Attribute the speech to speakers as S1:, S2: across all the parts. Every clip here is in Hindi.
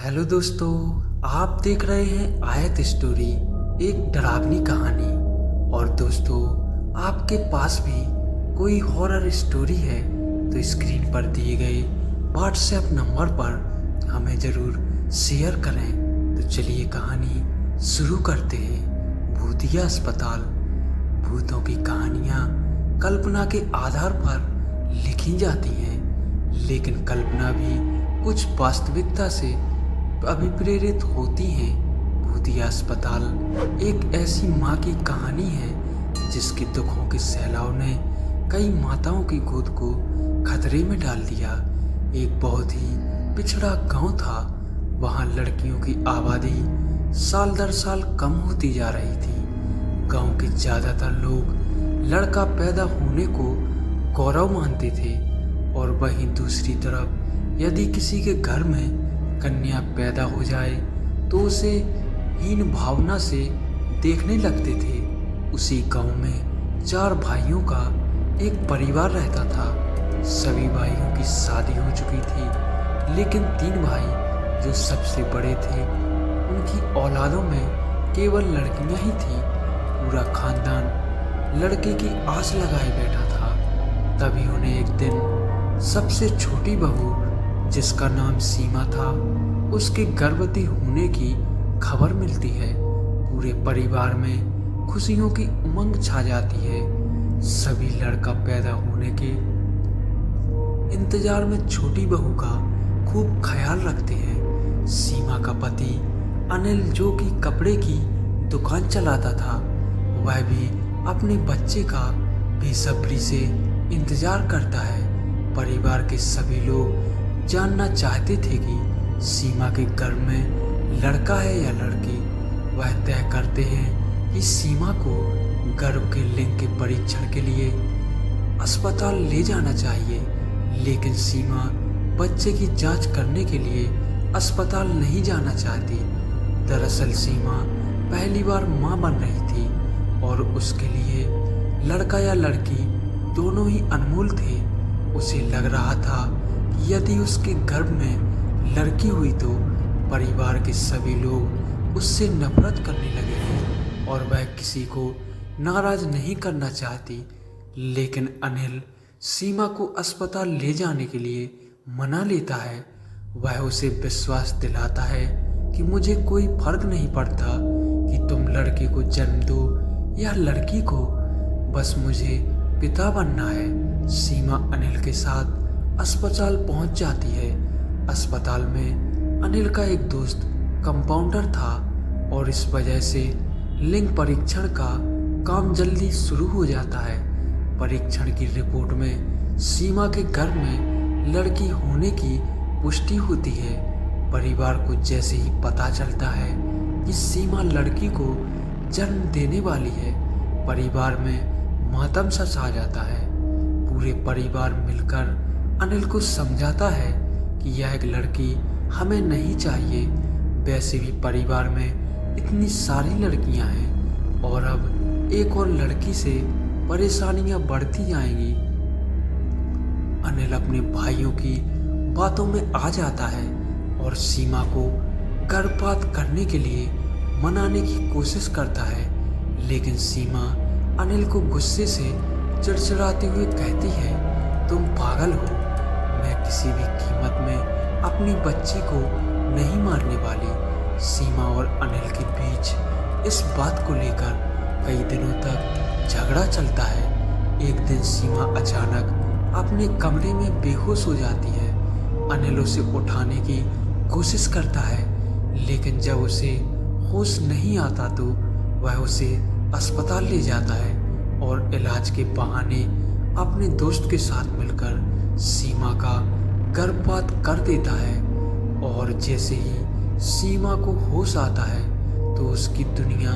S1: हेलो दोस्तों, आप देख रहे हैं आयत स्टोरी, एक डरावनी कहानी। और दोस्तों, आपके पास भी कोई हॉरर स्टोरी है तो स्क्रीन पर दिए गए व्हाट्सएप नंबर पर हमें ज़रूर शेयर करें। तो चलिए कहानी शुरू करते हैं। भूतिया अस्पताल। भूतों की कहानियाँ कल्पना के आधार पर लिखी जाती हैं, लेकिन कल्पना भी कुछ वास्तविकता से अभिप्रेरित होती हैं। भूतिया अस्पताल एक ऐसी माँ की कहानी है जिसके दुखों के सैलाव ने कई माताओं की गोद को खतरे में डाल दिया। एक बहुत ही पिछड़ा गांव था। वहां लड़कियों की आबादी साल दर साल कम होती जा रही थी। गांव के ज़्यादातर लोग लड़का पैदा होने को गौरव मानते थे, और वहीं दूसरी तरफ यदि किसी के घर में कन्या पैदा हो जाए तो उसे हीन भावना से देखने लगते थे। उसी गांव में 4 भाइयों का एक परिवार रहता था। सभी भाइयों की शादी हो चुकी थी, लेकिन 3 भाई जो सबसे बड़े थे उनकी औलादों में केवल लड़कियां ही थीं। पूरा खानदान लड़के की आस लगाए बैठा था। तभी उन्हें एक दिन सबसे छोटी बहू, जिसका नाम सीमा था, उसके गर्भवती होने की खबर मिलती है। पूरे परिवार में खुशियों की उमंग छा जाती है। सभी लड़का पैदा होने के इंतजार में छोटी बहू का खूब ख्याल रखते हैं। सीमा का पति अनिल, जो कि कपड़े की दुकान चलाता था, वह भी अपने बच्चे का बेसब्री से इंतजार करता है। परिवार के सभी लोग जानना चाहते थे कि सीमा के गर्भ में लड़का है या लड़की। वह तय करते हैं कि सीमा को गर्भ के लिंग के परीक्षण के लिए अस्पताल ले जाना चाहिए, लेकिन सीमा बच्चे की जांच करने के लिए अस्पताल नहीं जाना चाहती। दरअसल सीमा पहली बार मां बन रही थी, और उसके लिए लड़का या लड़की दोनों ही अनमोल थे। उसे लग रहा था कि यदि उसके गर्भ में लड़की हुई तो परिवार के सभी लोग उससे नफरत करने लगेंगे, और वह किसी को नाराज नहीं करना चाहती। लेकिन अनिल सीमा को अस्पताल ले जाने के लिए मना लेता है। वह उसे विश्वास दिलाता है कि मुझे कोई फर्क नहीं पड़ता कि तुम लड़के को जन्म दो या लड़की को, बस मुझे पिता बनना है। सीमा अनिल के साथ अस्पताल पहुंच जाती है। अस्पताल में अनिल का एक दोस्त कंपाउंडर था, और इस वजह से लिंग परीक्षण का काम जल्दी शुरू हो जाता है। परीक्षण की रिपोर्ट में सीमा के गर्भ में लड़की होने की पुष्टि होती है। परिवार को जैसे ही पता चलता है कि सीमा लड़की को जन्म देने वाली है, परिवार में मातम सा छा जाता है। पूरे परिवार मिलकर अनिल को समझाता है कि यह एक लड़की हमें नहीं चाहिए। वैसे भी परिवार में इतनी सारी लड़कियां हैं, और अब एक और लड़की से परेशानियां बढ़ती जाएंगी। अनिल अपने भाइयों की बातों में आ जाता है और सीमा को गर्भपात करने के लिए मनाने की कोशिश करता है, लेकिन सीमा अनिल को गुस्से से चिड़चिड़ाते हुए कहती है, तुम पागल हो। मैं किसी भी कीमत में अपनी बच्ची को नहीं मारने वाली। सीमा और अनिल के बीच इस बात को लेकर कई दिनों तक झगड़ा चलता है। एक दिन सीमा अचानक अपने कमरे में बेहोश हो जाती है। अनिल उसे उठाने की कोशिश करता है, लेकिन जब उसे होश नहीं आता तो वह उसे अस्पताल ले जाता है, और इलाज के बहाने अपने दोस्त के साथ मिलकर सीमा का गर्भपात कर देता है। और जैसे ही सीमा को होश आता है तो उसकी दुनिया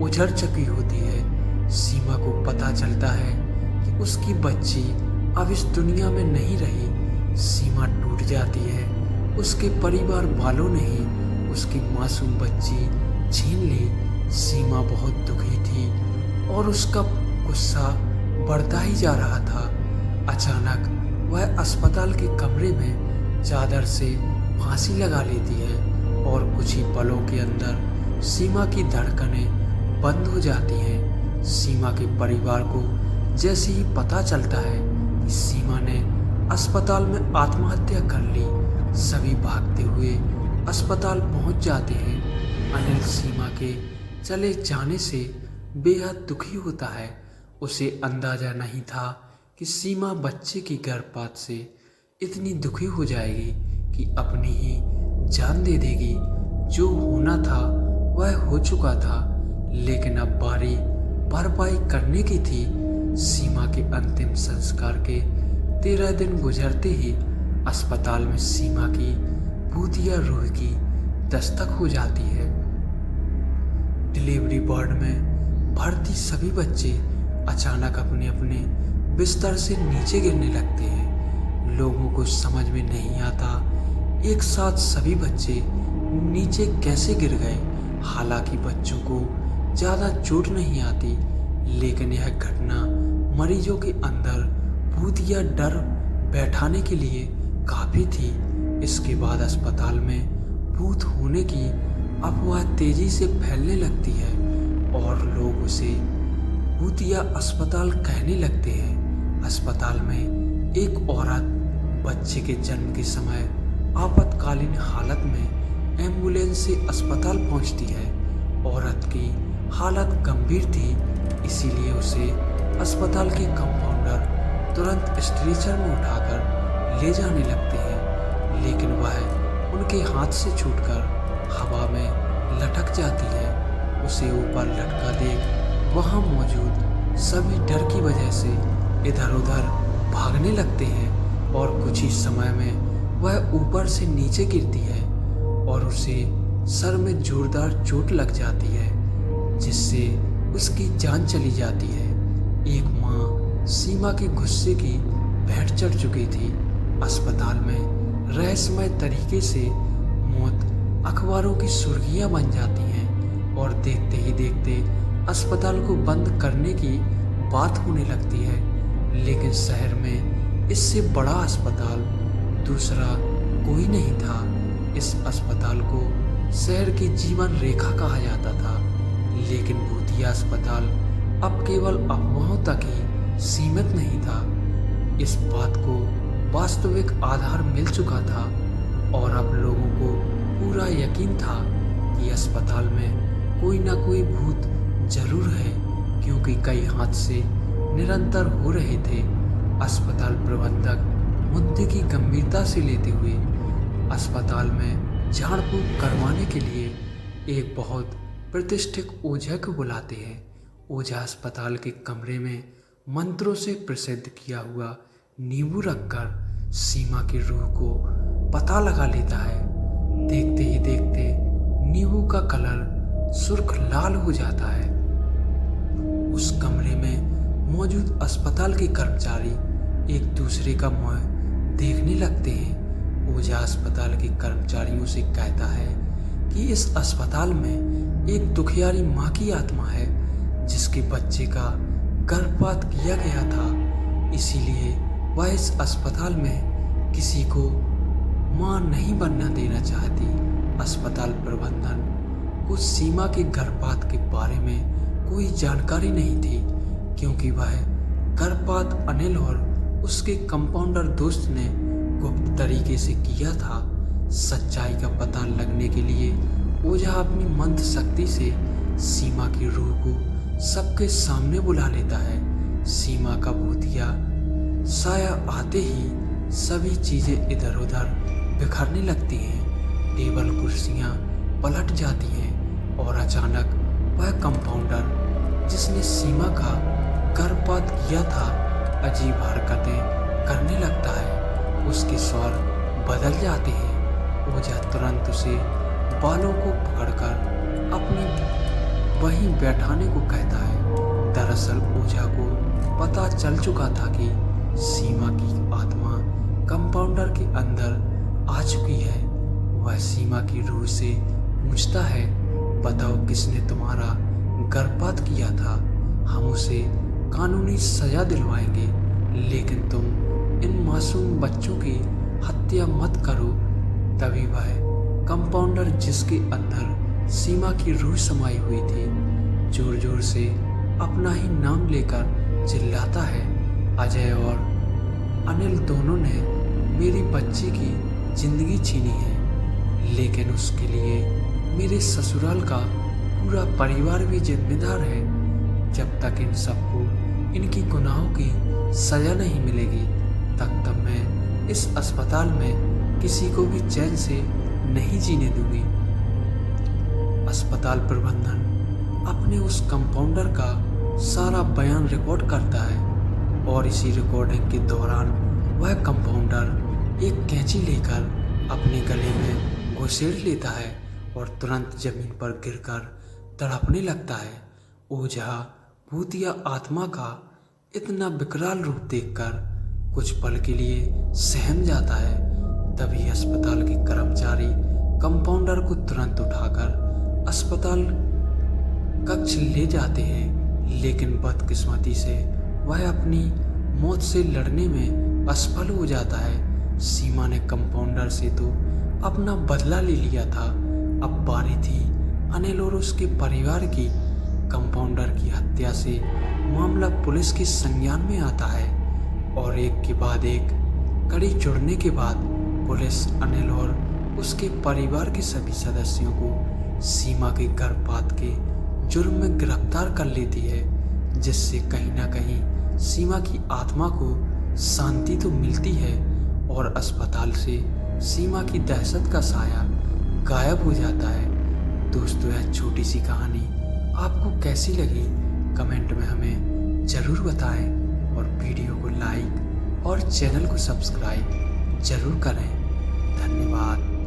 S1: उजड़ चुकी होती है। सीमा को पता चलता है कि उसकी बच्ची अब इस दुनिया में नहीं रही। सीमा टूट जाती है। उसके परिवार वालों ने ही उसकी मासूम बच्ची छीन ली। सीमा बहुत दुखी थी, और उसका गुस्सा बढ़ता ही जा रहा था। अचानक वह अस्पताल के कमरे में चादर से फांसी लगा लेती है और कुछ ही पलों के अंदर सीमा की धड़कनें बंद हो जाती हैं। सीमा के परिवार को जैसे ही पता चलता है कि सीमा ने अस्पताल में आत्महत्या कर ली, सभी भागते हुए अस्पताल पहुंच जाते हैं। अनिल सीमा के चले जाने से बेहद दुखी होता है। उसे अंदाजा नहीं था कि सीमा बच्चे की गर्भपात से इतनी दुखी हो जाएगी कि अपनी ही जान दे देगी। जो होना था वह हो चुका था, लेकिन अब बारी भरपाई करने की थी। सीमा के अंतिम संस्कार के 13 दिन गुजरते ही अस्पताल में सीमा की भूतिया रूह की दस्तक हो जाती है। डिलीवरी वार्ड में भर्ती सभी बच्चे अचानक अपने अपने बिस्तर से नीचे गिरने लगते हैं। लोगों को समझ में नहीं आता एक साथ सभी बच्चे नीचे कैसे गिर गए। हालांकि बच्चों को ज़्यादा चोट नहीं आती, लेकिन यह घटना मरीजों के अंदर भूतिया डर बैठाने के लिए काफ़ी थी। इसके बाद अस्पताल में भूत होने की अफवाह तेजी से फैलने लगती है और लोग उसे भूतिया अस्पताल कहने लगते हैं। अस्पताल में एक औरत बच्चे के जन्म के समय आपातकालीन हालत में एम्बुलेंस से अस्पताल पहुंचती है। औरत की हालत गंभीर थी, इसीलिए उसे अस्पताल के कंपाउंडर तुरंत स्ट्रेचर में उठाकर ले जाने लगते हैं, लेकिन वह उनके हाथ से छूटकर हवा में लटक जाती है। उसे ऊपर लटका देख वहां मौजूद सभी डर की वजह से इधर उधर भागने लगते हैं और कुछ ही समय में वह ऊपर से नीचे गिरती है और उसे सर में जोरदार चोट लग जाती है, जिससे उसकी जान चली जाती है। एक माँ सीमा के गुस्से की भेंट चढ़ चुकी थी। अस्पताल में रहस्यमय तरीके से मौत अखबारों की सुर्खियां बन जाती हैं और देखते ही देखते अस्पताल को बंद करने की बात होने लगती है। लेकिन शहर में इससे बड़ा अस्पताल दूसरा कोई नहीं था। इस अस्पताल को शहर की जीवन रेखा कहा जाता था, लेकिन भूतिया अस्पताल अब केवल अफवाहों तक ही सीमित नहीं था। इस बात को वास्तविक आधार मिल चुका था और अब लोगों को पूरा यकीन था कि अस्पताल में कोई ना कोई भूत जरूर है, क्योंकि कई हादसे निरंतर हो रहे थे। अस्पताल प्रबंधक मुद्दे की गंभीरता से लेते हुए अस्पताल में झाड़ फूक करवाने के लिए एक बहुत प्रतिष्ठित ओझा को बुलाते हैं। ओझा अस्पताल के कमरे में मंत्रों से प्रसिद्ध किया हुआ नींबू रखकर सीमा की रूह को पता लगा लेता है। देखते ही देखते नींबू का कलर सुर्ख लाल हो जाता है। उस कमरे में मौजूद अस्पताल के कर्मचारी एक दूसरे का मुंह देखने लगते हैं। ओझा अस्पताल के कर्मचारियों से कहता है कि इस अस्पताल में एक दुखियारी माँ की आत्मा है जिसके बच्चे का गर्भपात किया गया था, इसीलिए वह इस अस्पताल में किसी को मां नहीं बनना देना चाहती। अस्पताल प्रबंधन को सीमा के गर्भपात के बारे में कोई जानकारी नहीं थी, क्योंकि वह गर्भपात अनिल और उसके कंपाउंडर दोस्त ने गुप्त तरीके से किया था। सच्चाई का पता लगने के लिए ओझा अपनी मंत्र शक्ति से सीमा की रूह को सबके सामने बुला लेता है। सीमा का भूतिया साया आते ही सभी चीजें इधर उधर बिखरने लगती हैं। टेबल कुर्सियां पलट जाती हैं और अचानक वह कंपाउंडर जिसने सीमा का गर्भपात किया था अजीब हरकतें करने लगता है। उसके स्वर बदल जाते हैं। ओझा तुरंत उसे बालों को पकड़कर अपनी वहीं बैठाने को कहता है। दरअसल ओझा को पता चल चुका था कि सीमा की आत्मा कंपाउंडर के अंदर आ चुकी है। वह सीमा की रूह से पूछता है, बताओ किसने तुम्हारा गर्भपात किया था? हम उसे कानूनी सजा दिलवाएंगे, लेकिन तुम इन मासूम बच्चों की हत्या मत करो। तभी वह कंपाउंडर जिसके अंदर सीमा की रूह समाई हुई थी जोर जोर से अपना ही नाम लेकर चिल्लाता है, अजय और अनिल दोनों ने मेरी बच्ची की जिंदगी छीनी है, लेकिन उसके लिए मेरे ससुराल का पूरा परिवार भी जिम्मेदार है। जब तक इन सबको इनकी गुनाहों की सजा नहीं मिलेगी तब मैं इस अस्पताल में किसी को भी चैन से नहीं जीने दूंगी। अस्पताल प्रबंधन अपने उस कंपाउंडर का सारा बयान रिकॉर्ड करता है और इसी रिकॉर्डिंग के दौरान वह कंपाउंडर एक कैंची लेकर अपने गले में घुसेड़ लेता है और तुरंत जमीन पर गिरकर तड़पने लगता है। ओझा भूतिया आत्मा का इतना विकराल रूप देखकर कुछ पल के लिए सहम जाता है। तभी अस्पताल के कर्मचारी कंपाउंडर को तुरंत उठाकर अस्पताल कक्ष ले जाते हैं, लेकिन बदकिस्मती से वह अपनी मौत से लड़ने में असफल हो जाता है। सीमा ने कंपाउंडर से तो अपना बदला ले लिया था, अब बारी थी अनिल और उसके परिवार की। कंपाउंडर की हत्या से मामला पुलिस के संज्ञान में आता है और एक के बाद एक कड़ी जुड़ने के बाद पुलिस अनिल और उसके परिवार के सभी सदस्यों को सीमा के गर्भपात के जुर्म में गिरफ्तार कर लेती है, जिससे कहीं ना कहीं सीमा की आत्मा को शांति तो मिलती है और अस्पताल से सीमा की दहशत का साया गायब हो जाता है। दोस्तों, यह छोटी सी कहानी आपको कैसी लगी कमेंट में हमें ज़रूर बताएं और वीडियो को लाइक और चैनल को सब्सक्राइब ज़रूर करें। धन्यवाद।